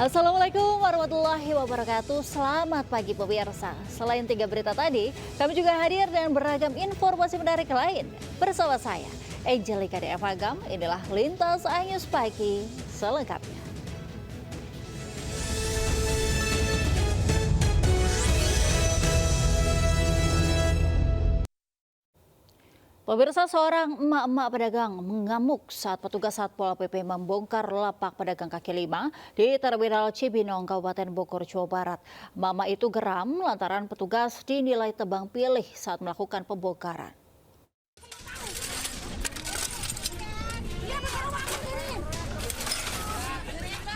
Assalamualaikum warahmatullahi wabarakatuh. Selamat pagi pemirsa. Selain 3 berita tadi, kami juga hadir dengan beragam informasi menarik lain. Bersama saya, Angelika Agam, inilah Lintas Anyus Pagi selengkapnya. Pemirsa, seorang emak-emak pedagang mengamuk saat petugas Satpol PP membongkar lapak pedagang kaki lima di Terminal Cibinong, Kabupaten Bogor, Jawa Barat. Emak-emak itu geram lantaran petugas dinilai tebang pilih saat melakukan pembongkaran.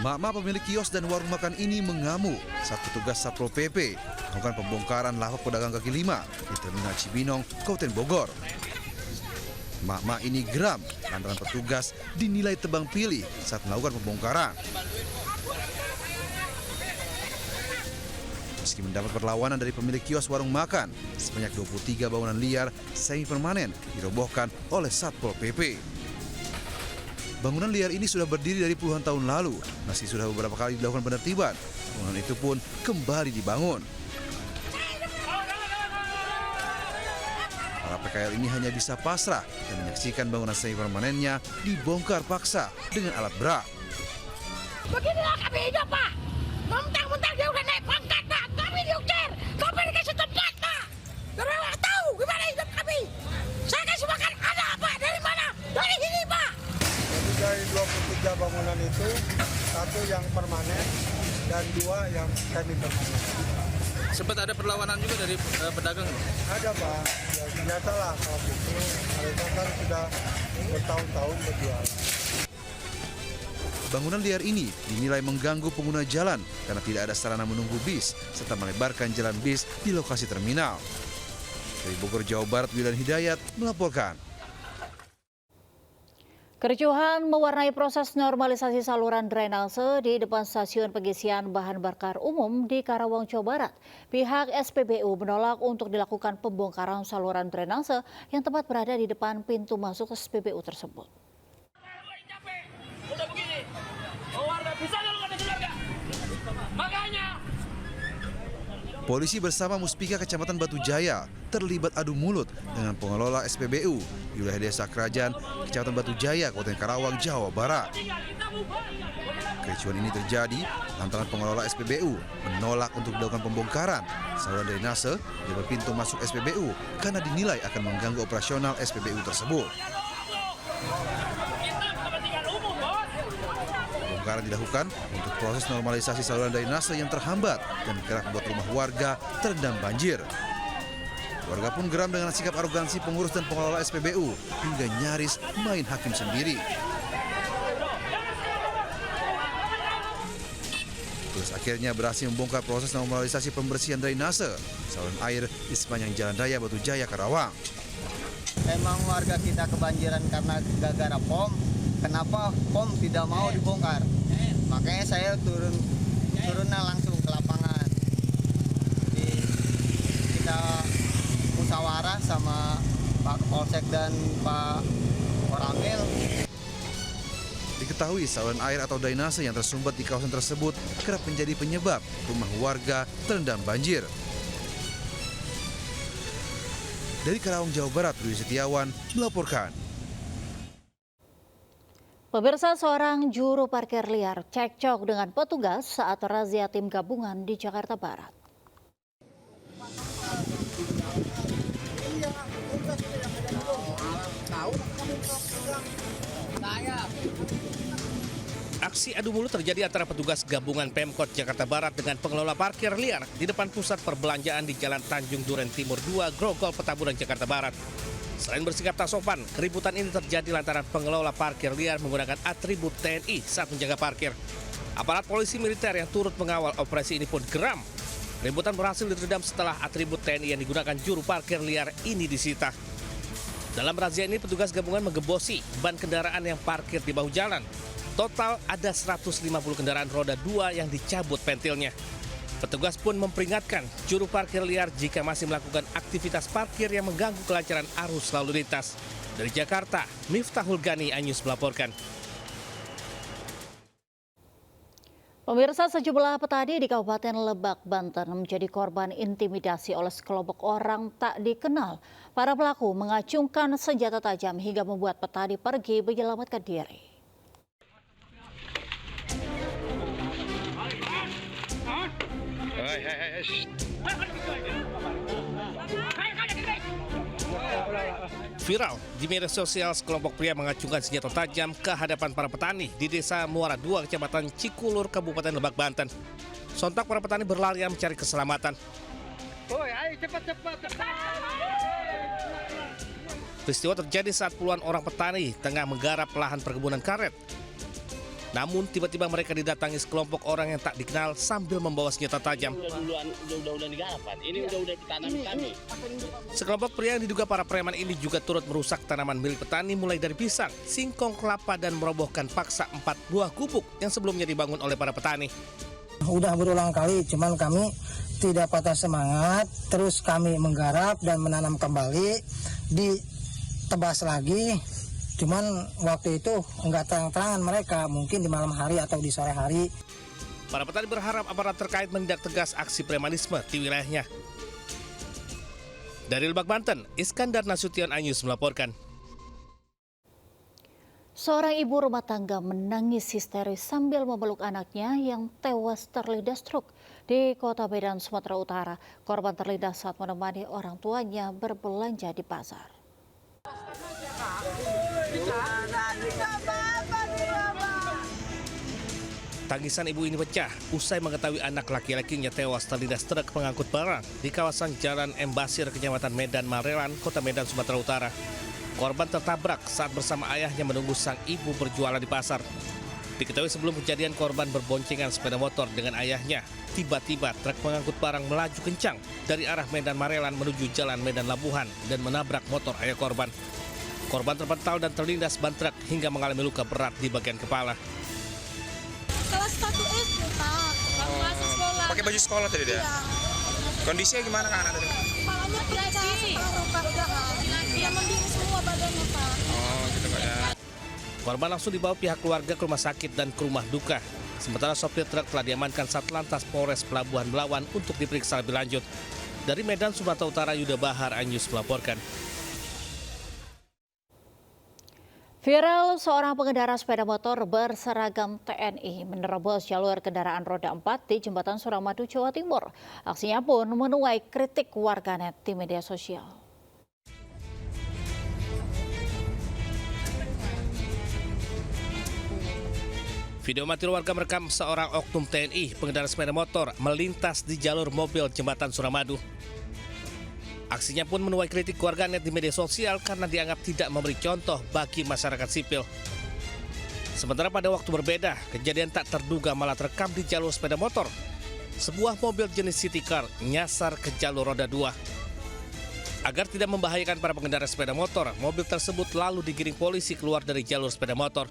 Emak-emak pemilik kios dan warung makan ini mengamuk saat petugas Satpol PP melakukan pembongkaran lapak pedagang kaki lima di Terminal Cibinong, Kabupaten Bogor. Emak-emak ini geram lantaran petugas dinilai tebang pilih saat melakukan pembongkaran. Meski mendapat perlawanan dari pemilik kios warung makan, sebanyak 23 bangunan liar semi permanen dirobohkan oleh Satpol PP. Bangunan liar ini sudah berdiri dari puluhan tahun lalu, meski sudah beberapa kali dilakukan penertiban, bangunan itu pun kembali dibangun. Para PKL ini hanya bisa pasrah dan menyaksikan bangunan semi permanennya dibongkar paksa dengan alat berat. Beginilah kami hidup, Pak. Mentang-mentang dia udah naik pangkat, Pak. Kami diusir. Kami dikasih tempat, Pak. Karena nggak tahu gimana hidup kami. Saya kasih makan anak, Pak. Dari mana? Dari sini, Pak. Jadi dari 23 bangunan itu, 1 yang permanen dan 2 yang semi permanen. Sempat ada perlawanan juga dari pedagang? Ada, Pak. Ya biasalah kalau itu. Mereka kan sudah bertahun-tahun berjualan. Bangunan liar ini dinilai mengganggu pengguna jalan karena tidak ada sarana menunggu bis serta melebarkan jalan bis di lokasi terminal. Dari Bogor, Jawa Barat, Wildan Hidayat melaporkan. Kericuhan mewarnai proses normalisasi saluran drainase di depan stasiun pengisian bahan bakar umum di Karawang, Jawa Barat. Pihak SPBU menolak untuk dilakukan pembongkaran saluran drainase yang tepat berada di depan pintu masuk SPBU tersebut. Udah begini, warga bisa nggak keluarga? Makanya Polisi bersama Muspika Kecamatan Batu Jaya terlibat adu mulut dengan pengelola SPBU di wilayah Desa Kerajaan, Kecamatan Batu Jaya, Kabupaten Karawang, Jawa Barat. Kericuhan ini terjadi lantaran pengelola SPBU menolak untuk dilakukan pembongkaran saluran drainase di depan pintu masuk SPBU karena dinilai akan mengganggu operasional SPBU tersebut. Pembongkaran dilakukan untuk proses normalisasi saluran drainase yang terhambat dan kerap membuat rumah warga terendam banjir. Warga pun geram dengan sikap arogansi pengurus dan pengelola SPBU hingga nyaris main hakim sendiri. Terus akhirnya berhasil membongkar proses normalisasi pembersihan drainase saluran air di sepanjang Jalan Raya Batu Jaya, Karawang. Emang warga kita kebanjiran karena gara-gara POM. Kenapa POM tidak mau dibongkar? Makanya saya turunnya langsung ke lapangan. Kita musyawarah sama Pak Polsek dan Pak Koramil. Diketahui saluran air atau drainase yang tersumbat di kawasan tersebut kerap menjadi penyebab rumah warga terendam banjir. Dari Karawang, Jawa Barat, Rudi Setiawan melaporkan. Pemirsa, seorang juru parkir liar cekcok dengan petugas saat razia tim gabungan di Jakarta Barat. Aksi adu mulut terjadi antara petugas gabungan Pemkot Jakarta Barat dengan pengelola parkir liar di depan pusat perbelanjaan di Jalan Tanjung Duren Timur 2, Grogol, Petamburan, Jakarta Barat. Selain bersikap tak sopan, keributan ini terjadi lantaran pengelola parkir liar menggunakan atribut TNI saat menjaga parkir. Aparat polisi militer yang turut mengawal operasi ini pun geram. Keributan berhasil diredam setelah atribut TNI yang digunakan juru parkir liar ini disita. Dalam razia ini, petugas gabungan menggebosi ban kendaraan yang parkir di bahu jalan. Total ada 150 kendaraan roda 2 yang dicabut pentilnya. Petugas pun memperingatkan juru parkir liar jika masih melakukan aktivitas parkir yang mengganggu kelancaran arus lalu lintas. Dari Jakarta, Miftahul Gani Anyus melaporkan. Pemirsa, sejumlah petani di Kabupaten Lebak, Banten menjadi korban intimidasi oleh sekelompok orang tak dikenal. Para pelaku mengacungkan senjata tajam hingga membuat petani pergi menyelamatkan diri. Viral di media sosial, sekelompok pria mengacungkan senjata tajam ke hadapan para petani di Desa Muara II, Kecamatan Cikulur, Kabupaten Lebak, Banten. Sontak para petani berlarian mencari keselamatan. Peristiwa terjadi saat puluhan orang petani tengah menggarap lahan perkebunan karet. Namun tiba-tiba mereka didatangi sekelompok orang yang tak dikenal sambil membawa senjata tajam. Udah digarap kan? Ini udah ditanam kami. Sekelompok pria yang diduga para preman ini juga turut merusak tanaman milik petani mulai dari pisang, singkong, kelapa, dan merobohkan paksa 4 buah gubuk yang sebelumnya dibangun oleh para petani. Udah berulang kali, cuman kami tidak patah semangat, terus kami menggarap dan menanam kembali, ditebas lagi. Cuman waktu itu enggak terang-terangan mereka, mungkin di malam hari atau di sore hari. Para petani berharap aparat terkait menindak tegas aksi premanisme di wilayahnya. Dari Lebak, Banten, Iskandar Nasution, iNews melaporkan. Seorang ibu rumah tangga menangis histeris sambil memeluk anaknya yang tewas terlindas truk di Kota Medan, Sumatera Utara. Korban terlindas saat menemani orang tuanya berbelanja di pasar. Tangisan ibu ini pecah usai mengetahui anak laki-lakinya tewas terlindas truk pengangkut barang di kawasan Jalan Embasir, Kecamatan Medan Marelan, Kota Medan, Sumatera Utara. Korban tertabrak saat bersama ayahnya menunggu sang ibu berjualan di pasar. Diketahui sebelum kejadian, korban berboncengan sepeda motor dengan ayahnya. Tiba-tiba truk pengangkut barang melaju kencang dari arah Medan Marelan menuju Jalan Medan Labuhan dan menabrak motor ayah korban. Korban terpental dan terlindas ban truk hingga mengalami luka berat di bagian kepala. Kelas 1 SD, Pak. Masih sekolah. Pakai baju sekolah tadi dia? Iya. Kondisinya gimana kan anak tadi? Kepalanya pecah separuh, Pak. Dia membiru semua badannya, Pak. Oh gitu Pak ya. Korban langsung dibawa pihak keluarga ke rumah sakit dan ke rumah duka. Sementara sopir truk telah diamankan Satlantas Polres Pelabuhan Belawan untuk diperiksa lebih lanjut. Dari Medan, Sumatera Utara, Yuda Bahar, iNews melaporkan. Viral, seorang pengendara sepeda motor berseragam TNI menerobos jalur kendaraan roda 4 di Jembatan Suramadu, Jawa Timur. Aksinya pun menuai kritik warganet di media sosial. Video amatir warga merekam seorang oknum TNI pengendara sepeda motor melintas di jalur mobil Jembatan Suramadu. Aksinya pun menuai kritik warganet di media sosial karena dianggap tidak memberi contoh bagi masyarakat sipil. Sementara pada waktu berbeda, kejadian tak terduga malah terekam di jalur sepeda motor. Sebuah mobil jenis city car nyasar ke jalur roda 2. Agar tidak membahayakan para pengendara sepeda motor, mobil tersebut lalu digiring polisi keluar dari jalur sepeda motor.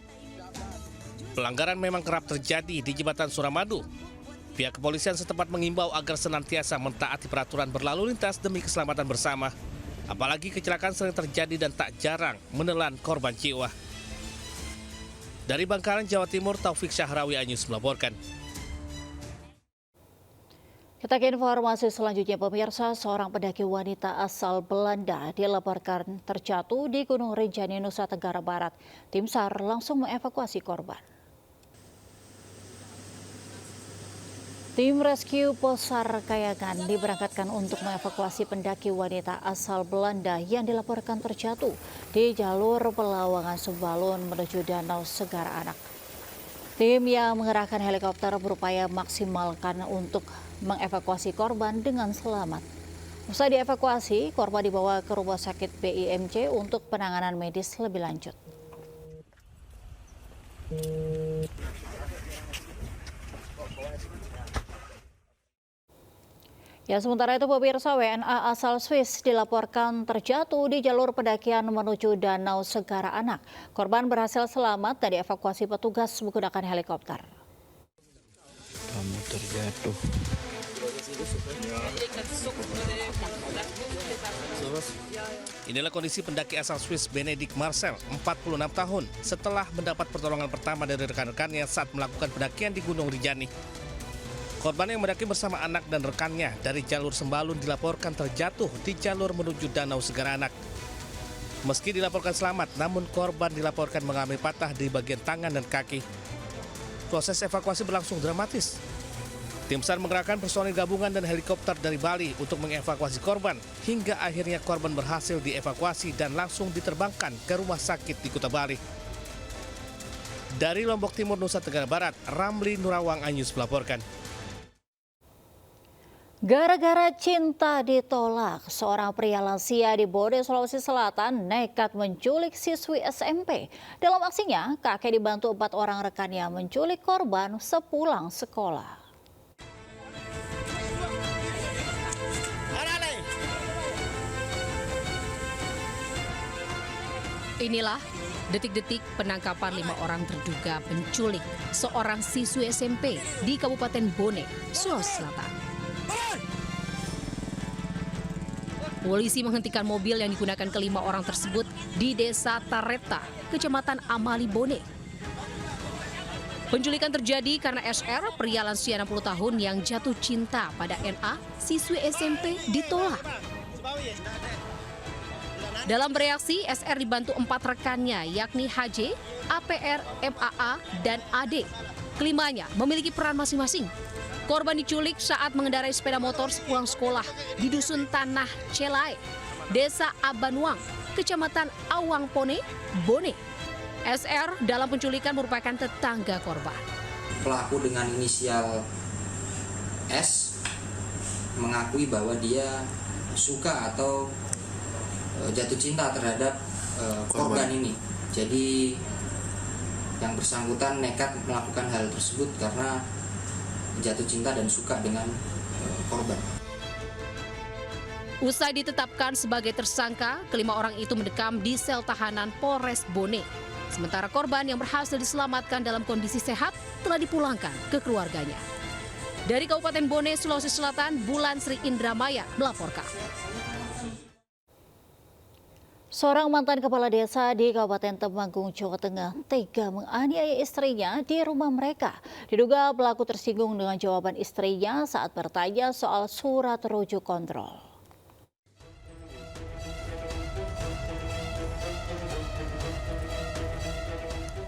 Pelanggaran memang kerap terjadi di Jembatan Suramadu. Pihak kepolisian setempat mengimbau agar senantiasa mentaati peraturan berlalu lintas demi keselamatan bersama. Apalagi kecelakaan sering terjadi dan tak jarang menelan korban jiwa. Dari Bangkalan, Jawa Timur, Taufik Syahrawi, iNews melaporkan. Kita ke informasi selanjutnya, pemirsa. Seorang pendaki wanita asal Belanda dilaporkan terjatuh di Gunung Rinjani, Nusa Tenggara Barat. Tim SAR langsung mengevakuasi korban. Tim rescue Posar Kayangan diberangkatkan untuk mengevakuasi pendaki wanita asal Belanda yang dilaporkan terjatuh di jalur Pelawangan Sembalun menuju Danau Segara Anak. Tim yang mengerahkan helikopter berupaya maksimalkan untuk mengevakuasi korban dengan selamat. Usai dievakuasi, korban dibawa ke rumah sakit BIMC untuk penanganan medis lebih lanjut. Ya, sementara itu pemirsa, WNA asal Swiss dilaporkan terjatuh di jalur pendakian menuju Danau Segara Anak. Korban berhasil selamat dan dievakuasi petugas menggunakan helikopter. Kamu terjatuh. Inilah kondisi pendaki asal Swiss Benedict Marcel, 46 tahun, setelah mendapat pertolongan pertama dari rekan-rekannya saat melakukan pendakian di Gunung Rinjani. Korban yang mendaki bersama anak dan rekannya dari jalur Sembalun dilaporkan terjatuh di jalur menuju Danau Segaranak. Meski dilaporkan selamat, namun korban dilaporkan mengalami patah di bagian tangan dan kaki. Proses evakuasi berlangsung dramatis. Tim SAR mengerahkan personil gabungan dan helikopter dari Bali untuk mengevakuasi korban, hingga akhirnya korban berhasil dievakuasi dan langsung diterbangkan ke rumah sakit di Kuta Bali. Dari Lombok Timur, Nusa Tenggara Barat, Ramli Nurawang Anyus melaporkan. Gara-gara cinta ditolak, seorang pria lansia di Bode, Sulawesi Selatan nekat menculik siswi SMP. Dalam aksinya, kakek dibantu 4 orang rekannya menculik korban sepulang sekolah. Inilah detik-detik penangkapan 5 orang terduga penculik seorang siswi SMP di Kabupaten Bone, Sulawesi Selatan. Polisi menghentikan mobil yang digunakan ke-5 orang tersebut di Desa Tareta, Kecamatan Amali, Bone. Penculikan terjadi karena SR, pria lansia 60 tahun yang jatuh cinta pada NA, siswi SMP, ditolak. Dalam bereaksi, SR dibantu 4 rekannya, yakni HJ, APR, MAA, dan AD. Kelimanya memiliki peran masing-masing. Korban diculik saat mengendarai sepeda motor sepulang sekolah di Dusun Tanah Celai, Desa Abanuang, Kecamatan Awangpone, Bone. SR dalam penculikan merupakan tetangga korban. Pelaku dengan inisial S mengakui bahwa dia suka atau jatuh cinta terhadap korban ini. Jadi yang bersangkutan nekat melakukan hal tersebut karena jatuh cinta dan suka dengan korban. Usai ditetapkan sebagai tersangka, ke-5 orang itu mendekam di sel tahanan Polres Bone. Sementara korban yang berhasil diselamatkan dalam kondisi sehat telah dipulangkan ke keluarganya. Dari Kabupaten Bone, Sulawesi Selatan, Bulan Sri Indramaya melaporkan. Seorang mantan kepala desa di Kabupaten Temanggung, Jawa Tengah tega menganiaya istrinya di rumah mereka. Diduga pelaku tersinggung dengan jawaban istrinya saat bertanya soal surat rujuk kontrol.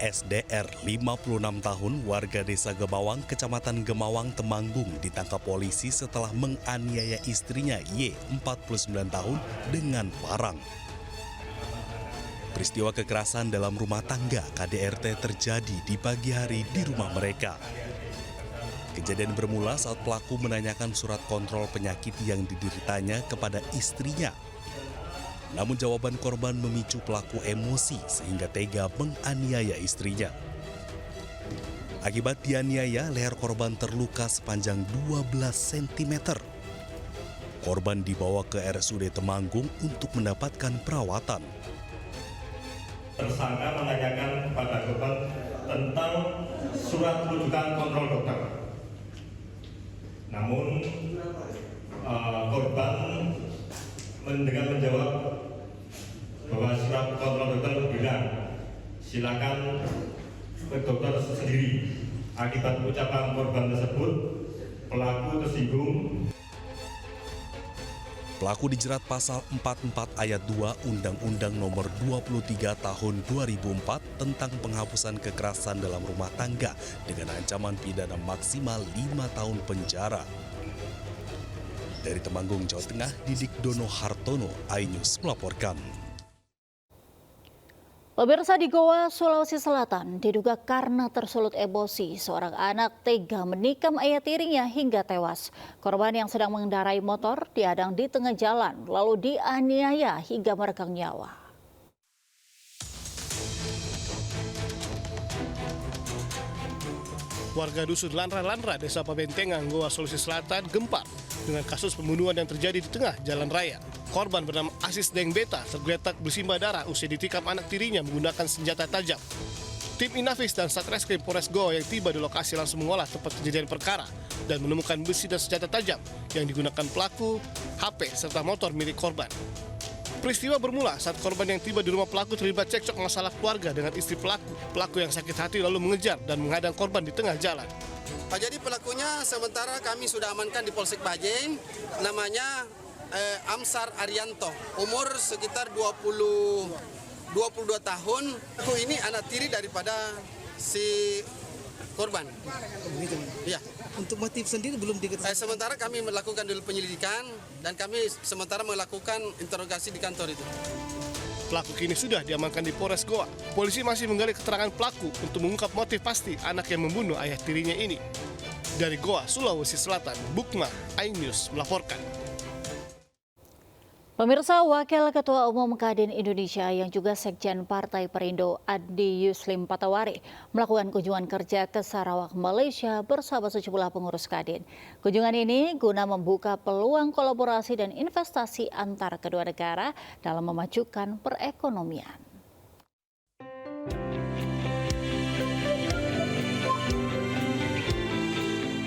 SDR 56 tahun warga desa Gemawang, Kecamatan Gemawang, Temanggung ditangkap polisi setelah menganiaya istrinya Y, 49 tahun dengan parang. Peristiwa kekerasan dalam rumah tangga KDRT terjadi di pagi hari di rumah mereka. Kejadian bermula saat pelaku menanyakan surat kontrol penyakit yang dideritanya kepada istrinya. Namun jawaban korban memicu pelaku emosi sehingga tega menganiaya istrinya. Akibat dianiaya, leher korban terluka sepanjang 12 cm. Korban dibawa ke RSUD Temanggung untuk mendapatkan perawatan. Tersangka menanyakan kepada korban tentang surat rujukan kontrol dokter. Namun korban dengan menjawab bahwa surat kontrol dokter bilang silakan ke dokter sendiri. Akibat ucapan korban tersebut, pelaku tersinggung. Pelaku dijerat pasal 44 ayat 2 Undang-Undang Nomor 23 Tahun 2004 tentang penghapusan kekerasan dalam rumah tangga dengan ancaman pidana maksimal 5 tahun penjara. Dari Temanggung, Jawa Tengah, Didik Dono Hartono, iNews melaporkan. Pemirsa, di Goa, Sulawesi Selatan, diduga karena tersulut emosi, seorang anak tega menikam ayah tirinya hingga tewas. Korban yang sedang mengendarai motor diadang di tengah jalan, lalu dianiaya hingga meregang nyawa. Warga dusun Lanra-Lanra, Desa Pabentengan, Goa, Sulawesi Selatan gempar dengan kasus pembunuhan yang terjadi di tengah jalan raya. Korban bernama Asis Deng Beta tergeletak bersimbah darah usai ditikam anak tirinya menggunakan senjata tajam. Tim Inafis dan Satreskrim Polres Goa yang tiba di lokasi langsung mengolah tempat kejadian perkara dan menemukan besi dan senjata tajam yang digunakan pelaku, HP, serta motor milik korban. Peristiwa bermula saat korban yang tiba di rumah pelaku terlibat cekcok masalah keluarga dengan istri pelaku. Pelaku yang sakit hati lalu mengejar dan menghadang korban di tengah jalan. Jadi pelakunya sementara kami sudah amankan di Polsek Bajeng, namanya Amsar Arianto, umur sekitar 22 tahun. Aku ini anak tiri daripada si korban. Ya. Untuk motif sendiri belum diketahui. Sementara kami melakukan dulu penyelidikan dan kami sementara melakukan interogasi di kantor itu. Pelaku kini sudah diamankan di Polres Goa. Polisi masih menggali keterangan pelaku untuk mengungkap motif pasti anak yang membunuh ayah tirinya ini. Dari Goa, Sulawesi Selatan, Bukma, iNews melaporkan. Pemirsa, Wakil Ketua Umum Kadin Indonesia yang juga Sekjen Partai Perindo Adi Yuslim Patawari melakukan kunjungan kerja ke Sarawak, Malaysia bersama sejumlah pengurus Kadin. Kunjungan ini guna membuka peluang kolaborasi dan investasi antar kedua negara dalam memajukan perekonomian.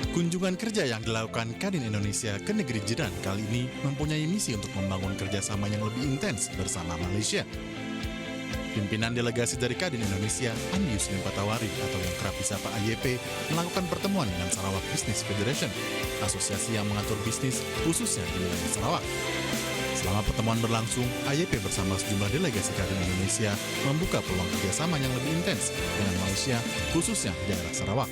Kunjungan kerja yang dilakukan Kadin Indonesia ke negeri jiran kali ini mempunyai misi untuk membangun kerjasama yang lebih intens bersama Malaysia. Pimpinan delegasi dari Kadin Indonesia, Adi Yuslim Patawari atau yang kerap disapa AYP, melakukan pertemuan dengan Sarawak Business Federation, asosiasi yang mengatur bisnis khususnya di wilayah Sarawak. Selama pertemuan berlangsung, AYP bersama sejumlah delegasi Kadin Indonesia membuka peluang kerjasama yang lebih intens dengan Malaysia, khususnya di daerah Sarawak.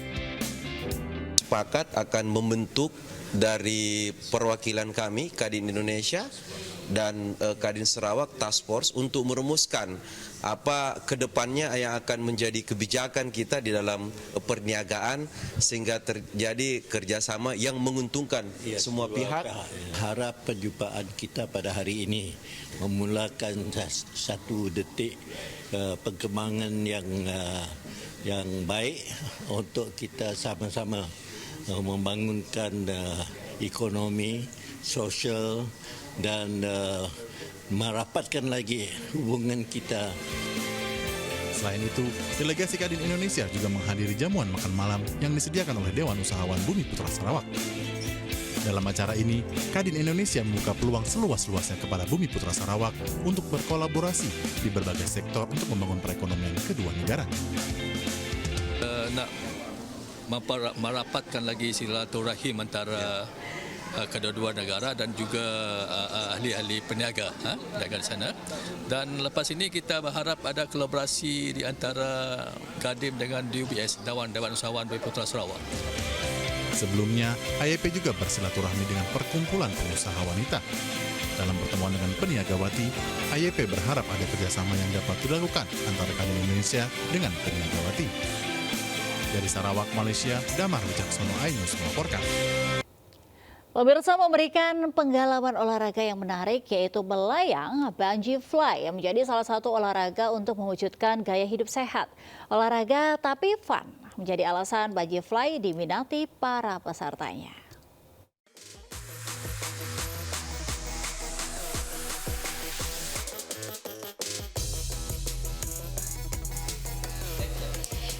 Sepakat akan membentuk dari perwakilan kami, Kadin Indonesia dan Kadin Sarawak Task Force untuk merumuskan apa kedepannya yang akan menjadi kebijakan kita di dalam perniagaan sehingga terjadi kerjasama yang menguntungkan semua pihak. Harap perjumpaan kita pada hari ini memulakan satu detik perkembangan yang baik untuk kita sama-sama membangunkan ekonomi, sosial dan merapatkan lagi hubungan kita. Selain itu, delegasi Kadin Indonesia juga menghadiri jamuan makan malam yang disediakan oleh Dewan Usahawan Bumi Putra Sarawak. Dalam acara ini, Kadin Indonesia membuka peluang seluas-luasnya kepada Bumi Putra Sarawak untuk berkolaborasi di berbagai sektor untuk membangun perekonomian kedua negara. Nak merapatkan lagi silaturahim antara kedua-dua negara dan juga ahli-ahli peniaga di sana. Dan lepas ini kita berharap ada kolaborasi di antara Kadin dengan DUBS, Dewan Usahawan Bumi Putra Sarawak. Sebelumnya, AYP juga bersilaturahmi dengan perkumpulan pengusaha wanita. Dalam pertemuan dengan peniagawati, AYP berharap ada kerjasama yang dapat dilakukan antara Kadin Indonesia dengan peniagawati. Dari Sarawak, Malaysia, Damar Wicaksono, iNews melaporkan. Pemirsa, memberikan pengalaman olahraga yang menarik yaitu melayang bungee fly yang menjadi salah satu olahraga untuk mewujudkan gaya hidup sehat. Olahraga tapi fun menjadi alasan bungee fly diminati para pesertanya.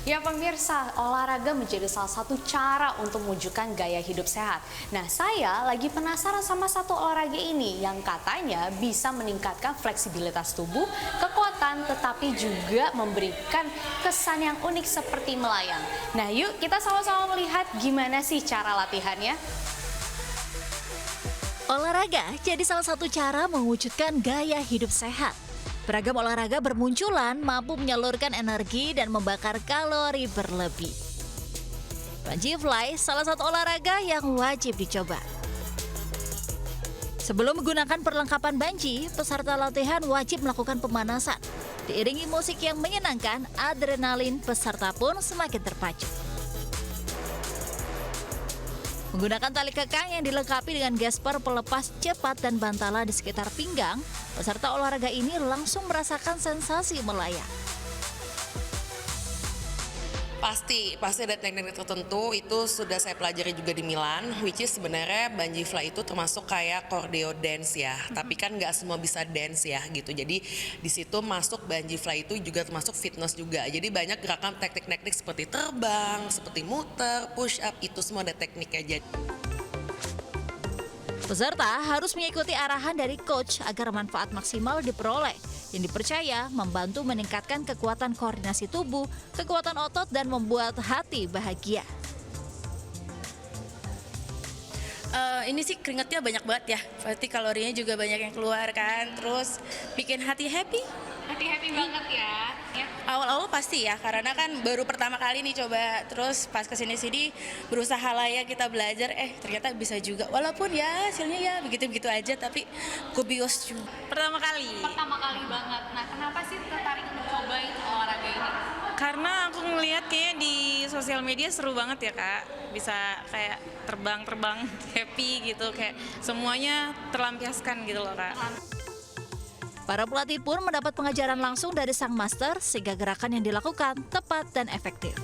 Ya pemirsa, olahraga menjadi salah satu cara untuk mewujudkan gaya hidup sehat. Nah, saya lagi penasaran sama satu olahraga ini yang katanya bisa meningkatkan fleksibilitas tubuh, kekuatan, tetapi juga memberikan kesan yang unik seperti melayang. Nah, yuk kita sama-sama melihat gimana sih cara latihannya. Olahraga jadi salah satu cara mewujudkan gaya hidup sehat. Beragam olahraga bermunculan mampu menyalurkan energi dan membakar kalori berlebih. Bungee fly salah satu olahraga yang wajib dicoba. Sebelum menggunakan perlengkapan bungee, peserta latihan wajib melakukan pemanasan. Diiringi musik yang menyenangkan, adrenalin peserta pun semakin terpacu. Menggunakan tali kekang yang dilengkapi dengan gesper pelepas cepat dan bantalan di sekitar pinggang, peserta olahraga ini langsung merasakan sensasi melayang. Pasti ada teknik tertentu, itu sudah saya pelajari juga di Milan, which is sebenarnya bungee fly itu termasuk kayak choreo dance ya, tapi kan nggak semua bisa dance ya gitu. Jadi di situ masuk bungee fly itu juga termasuk fitness juga. Jadi banyak gerakan teknik-teknik seperti terbang, seperti muter, push up, itu semua ada tekniknya. Peserta harus mengikuti arahan dari coach agar manfaat maksimal diperoleh, yang dipercaya membantu meningkatkan kekuatan koordinasi tubuh, kekuatan otot, dan membuat hati bahagia. Ini sih keringatnya banyak banget ya, berarti kalorinya juga banyak yang keluar kan, terus bikin hati happy. Hati-hati banget ya. Awal-awal pasti ya, karena kan baru pertama kali nih coba, terus pas kesini-sini berusaha lah ya kita belajar, ternyata bisa juga. Walaupun ya hasilnya ya begitu-begitu aja, tapi kubios juga. Pertama kali banget. Nah, kenapa sih tertarik mencoba itu olahraga ini? Karena aku ngelihat kayaknya di sosial media seru banget ya Kak, bisa kayak terbang happy gitu, kayak semuanya terlampiaskan gitu loh Kak. Para pelatih pun mendapat pengajaran langsung dari sang master sehingga gerakan yang dilakukan tepat dan efektif.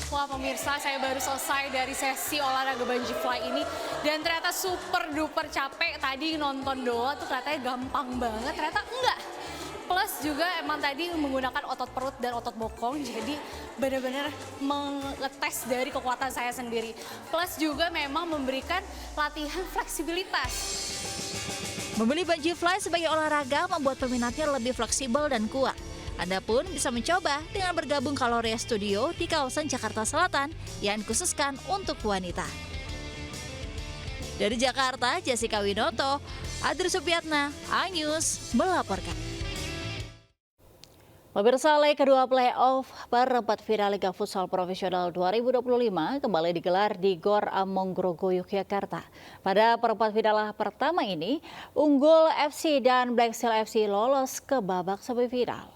Wah pemirsa, saya baru selesai dari sesi olahraga bungee fly ini dan ternyata super duper capek. Tadi nonton doang tuh katanya gampang banget, ternyata enggak. Plus juga emang tadi menggunakan otot perut dan otot bokong, jadi benar-benar mengetes dari kekuatan saya sendiri. Plus juga memang memberikan latihan fleksibilitas. Memilih bungee fly sebagai olahraga membuat peminatnya lebih fleksibel dan kuat. Anda pun bisa mencoba dengan bergabung ke Lorea Studio di kawasan Jakarta Selatan yang dikhususkan untuk wanita. Dari Jakarta, Jessica Winoto, Adri Supiatna, iNews melaporkan. Pemirsa, leg kedua playoff perempat final Liga Futsal Profesional 2025 kembali digelar di Gor Among Grogo, Yogyakarta. Pada perempat final pertama ini, Unggul FC dan Black Steel FC lolos ke babak semifinal.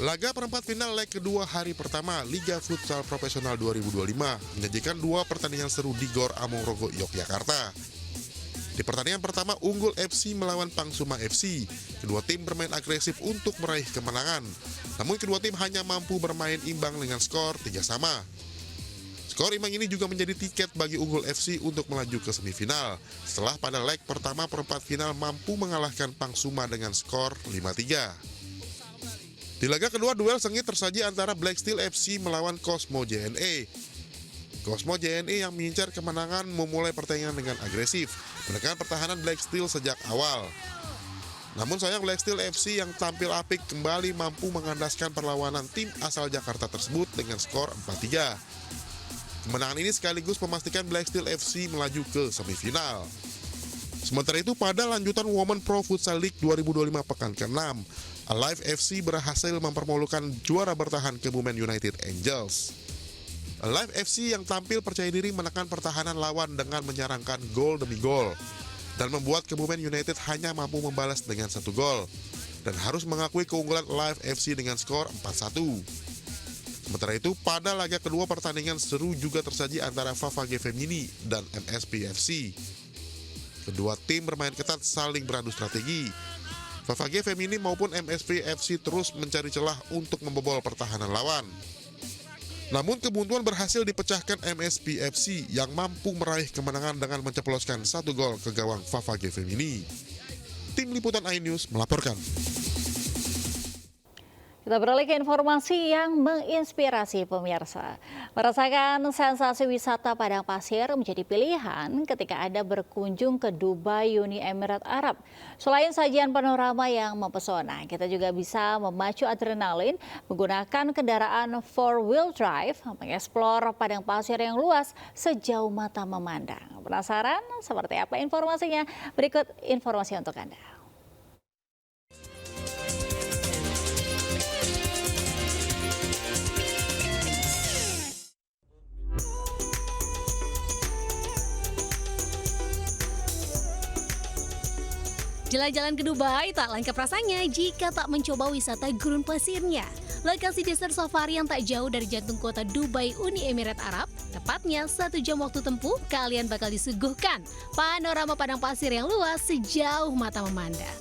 Laga perempat final leg kedua hari pertama Liga Futsal Profesional 2025 menyajikan dua pertandingan seru di Gor Among Grogo, Yogyakarta. Di pertandingan pertama, Unggul FC melawan Pangsuma FC. Kedua tim bermain agresif untuk meraih kemenangan. Namun kedua tim hanya mampu bermain imbang dengan skor 3-3. Skor imbang ini juga menjadi tiket bagi Unggul FC untuk melaju ke semifinal. Setelah pada leg pertama perempat final mampu mengalahkan Pangsuma dengan skor 5-3. Di laga kedua, duel sengit tersaji antara Black Steel FC melawan Cosmo JNE. Cosmo JNE yang mengincar kemenangan memulai pertandingan dengan agresif, menekan pertahanan Black Steel sejak awal. Namun sayang Black Steel FC yang tampil apik kembali mampu mengandaskan perlawanan tim asal Jakarta tersebut dengan skor 4-3. Kemenangan ini sekaligus memastikan Black Steel FC melaju ke semifinal. Sementara itu pada lanjutan Women Pro Futsal League 2025 pekan ke-6, Alive FC berhasil mempermalukan juara bertahan Kebumen United Angels. Alive FC yang tampil percaya diri menekan pertahanan lawan dengan menyerangkan gol demi gol dan membuat Kebumen United hanya mampu membalas dengan 1 gol dan harus mengakui keunggulan Alive FC dengan skor 4-1. Sementara itu, pada laga kedua pertandingan seru juga tersaji antara Favage Femini dan MSP FC. Kedua tim bermain ketat saling beradu strategi. Favage Femini maupun MSP FC terus mencari celah untuk membobol pertahanan lawan. Namun kebuntuan berhasil dipecahkan MSP FC yang mampu meraih kemenangan dengan menceploskan 1 gol ke gawang Favage Femini. Tim Liputan iNews melaporkan. Kita beralih ke informasi yang menginspirasi pemirsa. Merasakan sensasi wisata padang pasir menjadi pilihan ketika Anda berkunjung ke Dubai Uni Emirat Arab. Selain sajian panorama yang mempesona, kita juga bisa memacu adrenalin menggunakan kendaraan 4-wheel drive, mengeksplor padang pasir yang luas sejauh mata memandang. Penasaran seperti apa informasinya? Berikut informasi untuk Anda. Jalan-jalan ke Dubai tak lengkap rasanya jika tak mencoba wisata gurun pasirnya. Lokasi desert safari yang tak jauh dari jantung kota Dubai, Uni Emirat Arab, tepatnya 1 jam waktu tempuh, kalian bakal disuguhkan panorama padang pasir yang luas sejauh mata memandang.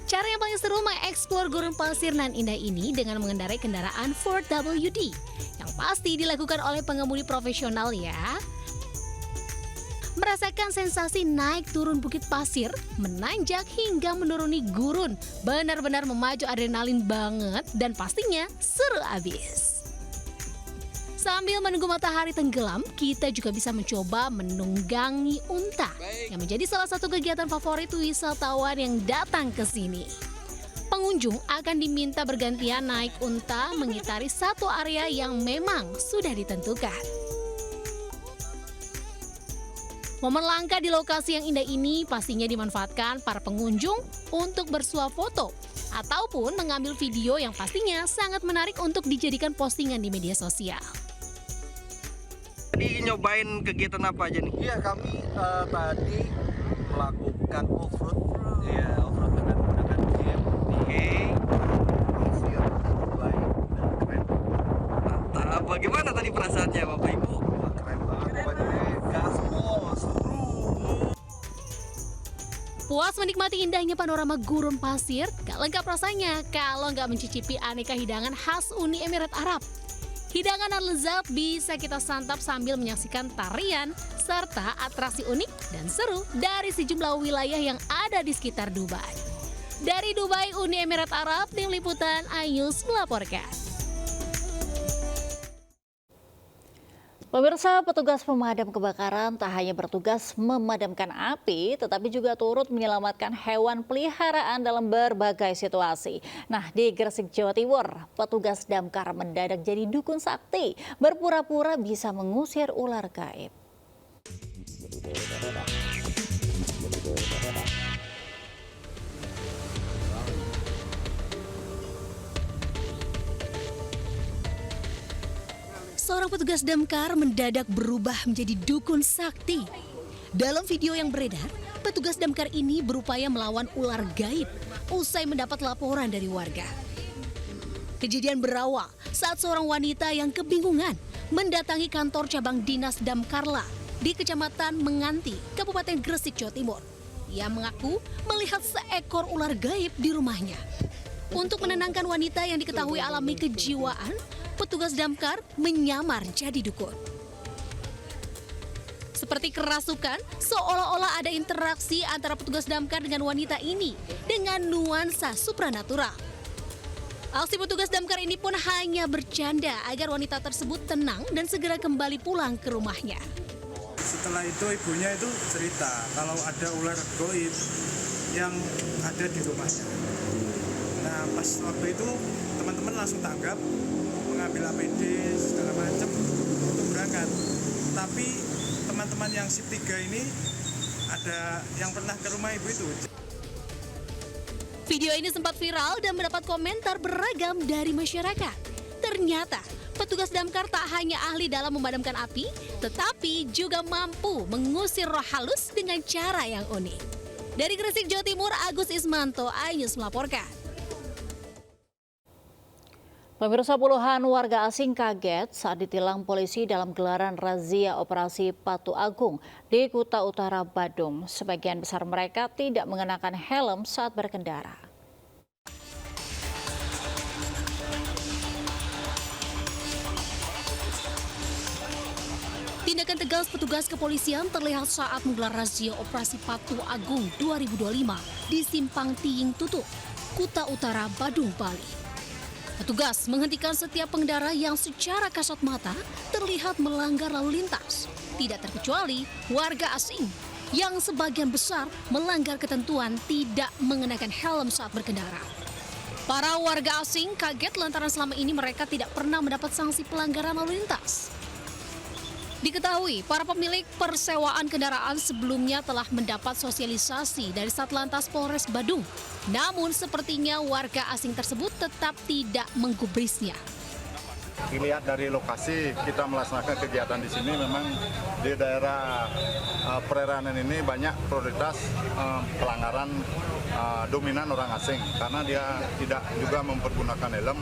Cara yang paling seru mengeksplor gurun pasir nan indah ini dengan mengendarai kendaraan Ford WD, yang pasti dilakukan oleh pengemudi profesional ya. Merasakan sensasi naik turun bukit pasir, menanjak hingga menuruni gurun, benar-benar memacu adrenalin banget dan pastinya seru abis. Sambil menunggu matahari tenggelam, kita juga bisa mencoba menunggangi unta yang menjadi salah satu kegiatan favorit wisatawan yang datang ke sini. Pengunjung akan diminta bergantian naik unta mengitari satu area yang memang sudah ditentukan. Momen langka di lokasi yang indah ini pastinya dimanfaatkan para pengunjung untuk bersuah foto ataupun mengambil video yang pastinya sangat menarik untuk dijadikan postingan di media sosial. Tadi nyobain kegiatan apa aja nih? Iya, kami tadi melakukan off-road. Iya, off-road dengan menggunakan jeep di pasir Dubai dan keren. Mantap. Bagaimana tadi perasaannya Bapak Ibu? Wah, keren banget. Pokoknya gaspol, seru. Puas menikmati indahnya panorama gurun pasir, gak lengkap rasanya kalau nggak mencicipi aneka hidangan khas Uni Emirat Arab. Hidangan dan lezat bisa kita santap sambil menyaksikan tarian serta atraksi unik dan seru dari sejumlah wilayah yang ada di sekitar Dubai. Dari Dubai, Uni Emirat Arab, tim liputan Ayus melaporkan. Pemirsa, petugas pemadam kebakaran tak hanya bertugas memadamkan api, tetapi juga turut menyelamatkan hewan peliharaan dalam berbagai situasi. Nah, di Gresik, Jawa Timur, petugas damkar mendadak jadi dukun sakti, berpura-pura bisa mengusir ular gaib. Seorang petugas damkar mendadak berubah menjadi dukun sakti. Dalam video yang beredar, petugas damkar ini berupaya melawan ular gaib usai mendapat laporan dari warga. Kejadian berawal saat seorang wanita yang kebingungan mendatangi kantor cabang Dinas Damkarla di Kecamatan Menganti, Kabupaten Gresik, Jawa Timur. Ia mengaku melihat seekor ular gaib di rumahnya. Untuk menenangkan wanita yang diketahui alami kejiwaan, petugas damkar menyamar jadi dukun. Seperti kerasukan, seolah-olah ada interaksi antara petugas damkar dengan wanita ini dengan nuansa supranatural. Aksi petugas damkar ini pun hanya bercanda agar wanita tersebut tenang dan segera kembali pulang ke rumahnya. Setelah itu ibunya itu cerita kalau ada ular gaib yang ada di rumahnya. Nah, pas waktu itu teman-teman langsung tanggap, mengambil APD segala macam untuk berangkat. Tapi teman-teman yang SIP 3 ini ada yang pernah ke rumah ibu itu. Video ini sempat viral dan mendapat komentar beragam dari masyarakat. Ternyata petugas damkar tak hanya ahli dalam memadamkan api, tetapi juga mampu mengusir roh halus dengan cara yang unik. Dari Gresik, Jawa Timur, Agus Ismanto, Ayus melaporkan. Pemirsa, puluhan warga asing kaget saat ditilang polisi dalam gelaran razia operasi Patu Agung di Kuta Utara, Badung. Sebagian besar mereka tidak mengenakan helm saat berkendara. Tindakan tegas petugas kepolisian terlihat saat menggelar razia operasi Patu Agung 2025 di Simpang Tiying Tutuk, Kuta Utara, Badung, Bali. Petugas menghentikan setiap pengendara yang secara kasat mata terlihat melanggar lalu lintas. Tidak terkecuali warga asing yang sebagian besar melanggar ketentuan tidak mengenakan helm saat berkendara. Para warga asing kaget lantaran selama ini mereka tidak pernah mendapat sanksi pelanggaran lalu lintas. Diketahui, para pemilik persewaan kendaraan sebelumnya telah mendapat sosialisasi dari Satlantas Polres Badung. Namun sepertinya warga asing tersebut tetap tidak menggubrisnya. Dilihat dari lokasi kita melaksanakan kegiatan di sini, memang di daerah perairan ini banyak prioritas pelanggaran dominan orang asing karena dia tidak juga mempergunakan helm.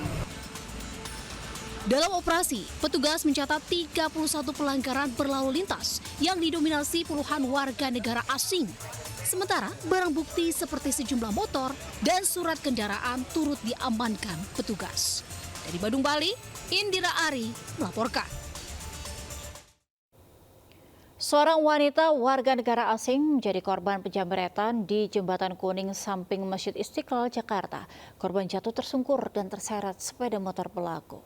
Dalam operasi, petugas mencatat 31 pelanggaran berlalu lintas yang didominasi puluhan warga negara asing. Sementara barang bukti seperti sejumlah motor dan surat kendaraan turut diamankan petugas. Dari Badung, Bali, Indira Ari melaporkan. Seorang wanita warga negara asing menjadi korban penjamretan di Jembatan Kuning samping Masjid Istiqlal, Jakarta. Korban jatuh tersungkur dan terseret sepeda motor pelaku.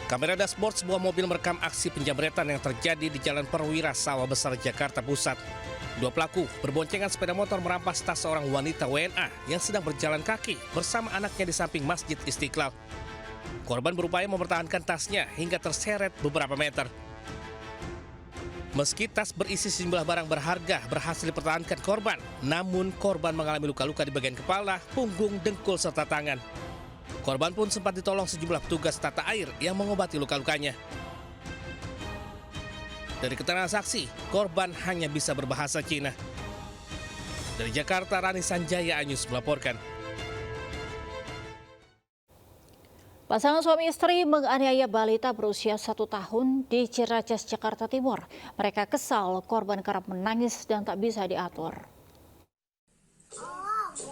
Kamera dashboard sebuah mobil merekam aksi penjamretan yang terjadi di Jalan Perwira Sawah Besar, Jakarta Pusat. Dua pelaku berboncengan sepeda motor merampas tas seorang wanita WNA yang sedang berjalan kaki bersama anaknya di samping Masjid Istiqlal. Korban berupaya mempertahankan tasnya hingga terseret beberapa meter. Meski tas berisi sejumlah barang berharga berhasil dipertahankan korban, namun korban mengalami luka-luka di bagian kepala, punggung, dengkul, serta tangan. Korban pun sempat ditolong sejumlah petugas tata air yang mengobati luka-lukanya. Dari keterangan saksi, korban hanya bisa berbahasa Cina. Dari Jakarta, Rani Sanjaya Anyus melaporkan. Pasangan suami istri menganiaya balita berusia 1 tahun di Ciracas, Jakarta Timur. Mereka kesal korban kerap menangis dan tak bisa diatur.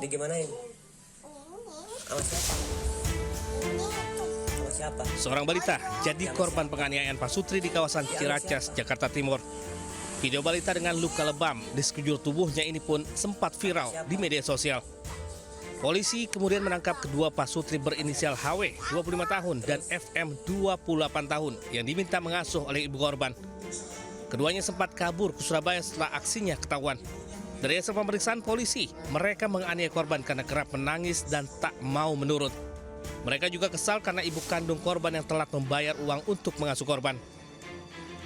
Digimanain? Siapa? Seorang balita jadi korban penganiayaan pasutri di kawasan Ciracas, Jakarta Timur. Video balita dengan luka lebam di sekujur tubuhnya ini pun sempat viral di media sosial. Polisi kemudian menangkap kedua pasutri berinisial HW, 25 tahun, dan FM, 28 tahun, yang diminta mengasuh oleh ibu korban. Keduanya sempat kabur ke Surabaya setelah aksinya ketahuan. Dari hasil pemeriksaan polisi, mereka menganiaya korban karena kerap menangis dan tak mau menurut. Mereka juga kesal karena ibu kandung korban yang telat membayar uang untuk mengasuh korban.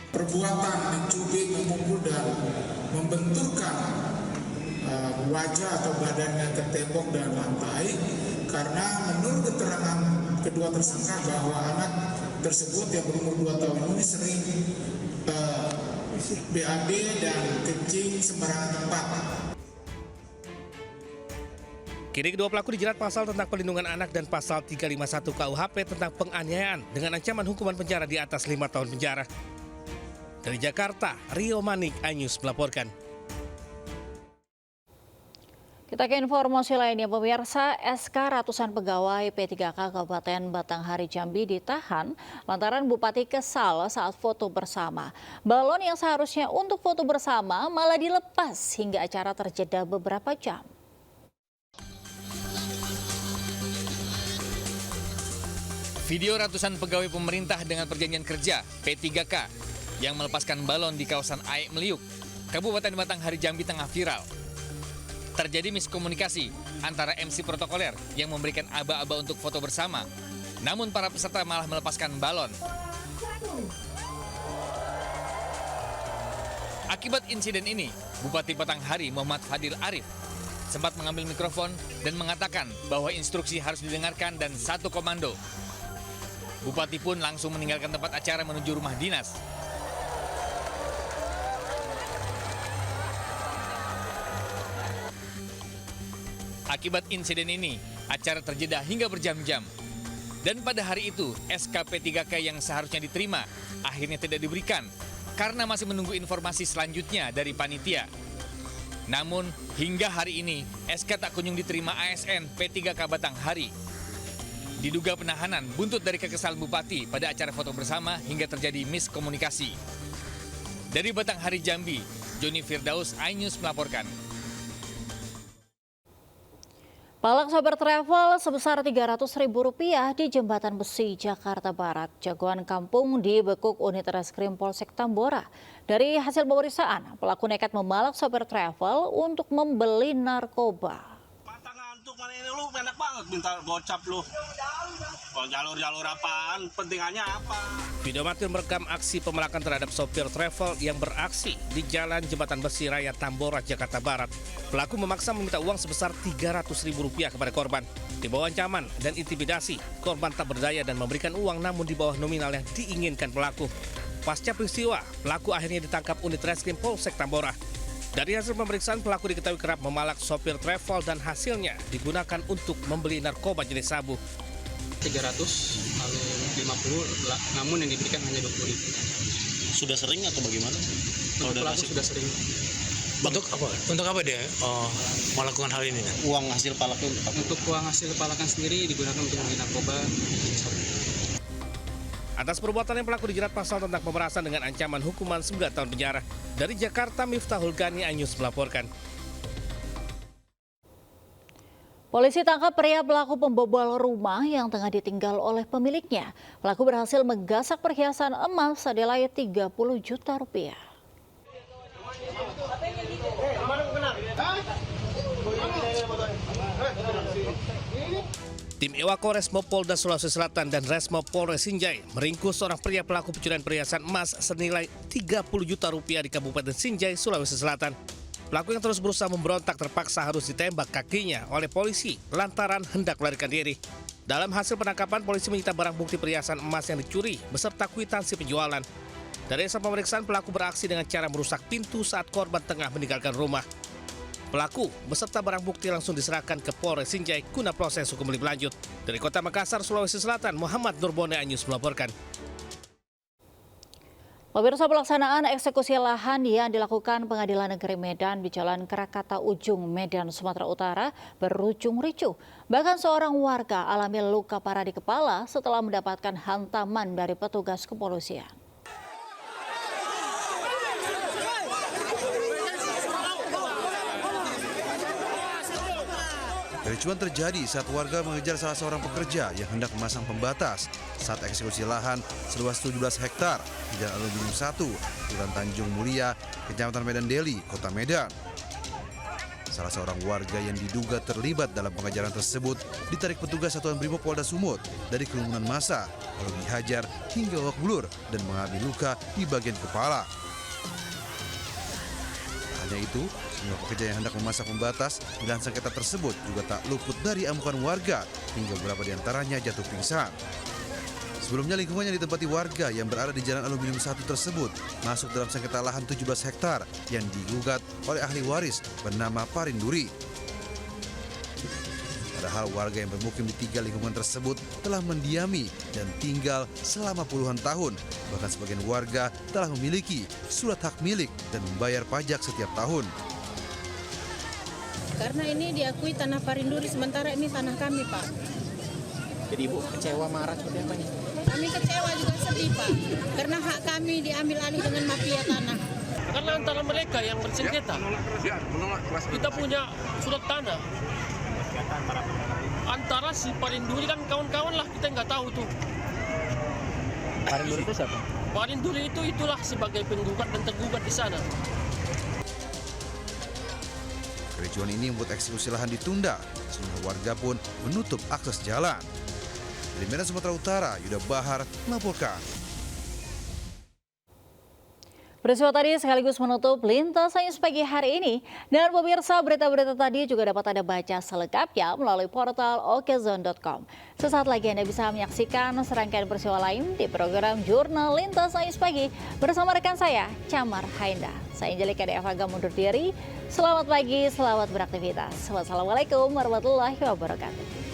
Perbuatan mencubit, memukul, dan membenturkan wajah atau badannya ke tembok dan lantai karena menurut keterangan kedua tersangka bahwa anak tersebut yang berumur 2 tahun ini sering BAB dan kencing sembarangan tempat. Kini kedua pelaku dijerat pasal tentang perlindungan anak dan pasal 351 KUHP tentang penganiayaan dengan ancaman hukuman penjara di atas 5 tahun penjara. Dari Jakarta, Rio Manik Anyus melaporkan. Kita ke informasi lainnya, pemirsa. SK ratusan pegawai P3K Kabupaten Batanghari Jambi ditahan lantaran Bupati kesal saat foto bersama. Balon yang seharusnya untuk foto bersama malah dilepas hingga acara terjeda beberapa jam. Video ratusan pegawai pemerintah dengan perjanjian kerja P3K yang melepaskan balon di kawasan Aek Meliuk, Kabupaten Batanghari Jambi tengah viral. Terjadi miskomunikasi antara MC protokoler yang memberikan aba-aba untuk foto bersama, namun para peserta malah melepaskan balon. Akibat insiden ini, Bupati Batanghari Muhammad Fadil Arif sempat mengambil mikrofon dan mengatakan bahwa instruksi harus didengarkan dan satu komando. Bupati pun langsung meninggalkan tempat acara menuju rumah dinas. Akibat insiden ini, acara terjeda hingga berjam-jam. Dan pada hari itu, SK P3K yang seharusnya diterima akhirnya tidak diberikan karena masih menunggu informasi selanjutnya dari panitia. Namun, hingga hari ini, SK tak kunjung diterima ASN P3K Batanghari. Diduga penahanan buntut dari kekesalan Bupati pada acara foto bersama hingga terjadi miskomunikasi. Dari Batanghari Jambi, Joni Firdaus Ainus melaporkan. Palak Sober Travel sebesar Rp300.000 di Jembatan Besi, Jakarta Barat. Jagoan kampung dibekuk unit reskrim Polsek Tambora. Dari hasil pemeriksaan, pelaku nekat memalak Sober Travel untuk membeli narkoba. untuk mana ini lu enak banget minta gocap lu. Kalau jalur-jalur apaan, pentingannya apa? Video amatir merekam aksi pemelakan terhadap sopir travel yang beraksi di Jalan Jembatan Besi Raya Tambora, Jakarta Barat. Pelaku memaksa meminta uang sebesar Rp300.000 kepada korban. Di bawah ancaman dan intimidasi, korban tak berdaya dan memberikan uang namun di bawah nominal yang diinginkan pelaku. Pasca peristiwa, pelaku akhirnya ditangkap unit Reskrim Polsek Tambora. Dari hasil pemeriksaan, pelaku diketahui kerap memalak sopir travel dan hasilnya digunakan untuk membeli narkoba jenis sabu. 300 lalu 50, namun yang diberikan hanya 20.000. Sudah sering atau bagaimana? Kalau pelaku sudah sering. Untuk apa? Untuk apa dia melakukan hal ini? Uang hasil palakan? Untuk uang hasil palakan sendiri digunakan untuk membeli narkoba. Atas perbuatannya pelaku dijerat pasal tentang pemerasan dengan ancaman hukuman 9 tahun penjara. Dari Jakarta, Miftahul Gani, iNews melaporkan. Polisi tangkap pria pelaku pembobol rumah yang tengah ditinggal oleh pemiliknya. Pelaku berhasil menggasak perhiasan emas senilai Rp30 juta. Tim Ewako Resmo Polda Sulawesi Selatan dan Resmo Polres Sinjai meringkus seorang pria pelaku pencurian perhiasan emas senilai Rp30 juta di Kabupaten Sinjai, Sulawesi Selatan. Pelaku yang terus berusaha memberontak terpaksa harus ditembak kakinya oleh polisi lantaran hendak melarikan diri. Dalam hasil penangkapan, polisi menyita barang bukti perhiasan emas yang dicuri beserta kwitansi penjualan. Dari hasil pemeriksaan, pelaku beraksi dengan cara merusak pintu saat korban tengah meninggalkan rumah. Pelaku beserta barang bukti langsung diserahkan ke Polres Sinjai guna proses hukum lebih lanjut. Dari Kota Makassar, Sulawesi Selatan, Muhammad Nurbone, iNews melaporkan. Pemirsa, pelaksanaan eksekusi lahan yang dilakukan Pengadilan Negeri Medan di Jalan Krakatau Ujung, Medan, Sumatera Utara berujung ricuh. Bahkan seorang warga alami luka parah di kepala setelah mendapatkan hantaman dari petugas kepolisian. Kericuan terjadi saat warga mengejar salah seorang pekerja yang hendak memasang pembatas saat eksekusi lahan seluas 17 hektar di Jalan Aluminium 1, Kelurahan Tanjung Mulia, Kecamatan Medan Deli, Kota Medan. Salah seorang warga yang diduga terlibat dalam pengejaran tersebut ditarik petugas Satuan Brimob Polda Sumut dari kerumunan massa, lalu dihajar hingga babak belur dan mengalami luka di bagian kepala. Hanya itu, semua pekerja yang hendak memasang pembatas di lahan sengketa tersebut juga tak luput dari amukan warga hingga beberapa di antaranya jatuh pingsan. Sebelumnya lingkungan yang ditempati warga yang berada di Jalan Aluminium 1 tersebut masuk dalam sengketa lahan 17 hektar yang digugat oleh ahli waris bernama Parinduri. Padahal warga yang bermukim di 3 lingkungan tersebut telah mendiami dan tinggal selama puluhan tahun. Bahkan sebagian warga telah memiliki surat hak milik dan membayar pajak setiap tahun. Karena ini diakui tanah Parinduri, sementara ini tanah kami, Pak. Jadi Ibu kecewa, marah seperti apa nih? Kami kecewa juga sedih, Pak. Karena hak kami diambil alih dengan mafia tanah. Karena antara mereka yang bersengketa, kita punya surat tanah. Antara si Parinduri dan kawan-kawan lah, kita nggak tahu tuh. Parinduri itu siapa? Parinduri itulah sebagai penggugat dan tergugat di sana. Kericuan ini membuat eksekusi lahan ditunda, sehingga warga pun menutup akses jalan. Dari Medan, Sumatera Utara, Yuda Bahar melaporkan. Peristiwa tadi sekaligus menutup Lintas Sains pagi hari ini. Dan pemirsa, berita-berita tadi juga dapat Anda baca selengkapnya melalui portal okezone.com. Sesaat lagi Anda bisa menyaksikan serangkaian peristiwa lain di program Jurnal Lintas Sains Pagi bersama rekan saya, Camar Hainda. Saya Angelika Devaga mundur diri. Selamat pagi, selamat beraktivitas. Wassalamualaikum warahmatullahi wabarakatuh.